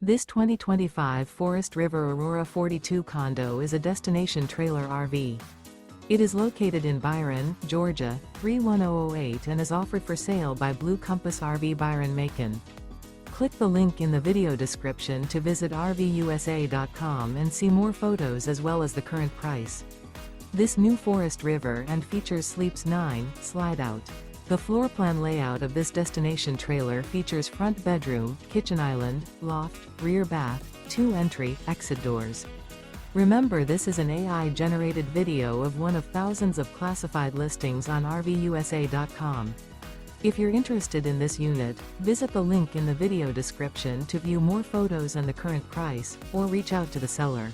This 2025 Forest River Aurora 42 condo is a destination trailer RV. It is located in Byron, Georgia, 31008 and is offered for sale by Blue Compass RV Byron-Macon. Click the link in the video description to visit RVUSA.com and see more photos as well as the current price. This new Forest River and features Sleeps 9, Slideout. The floor plan layout of this destination trailer features front bedroom, kitchen island, loft, rear bath, 2 entry, exit doors. Remember, this is an AI-generated video of one of thousands of classified listings on RVUSA.com. If you're interested in this unit, visit the link in the video description to view more photos and the current price, or reach out to the seller.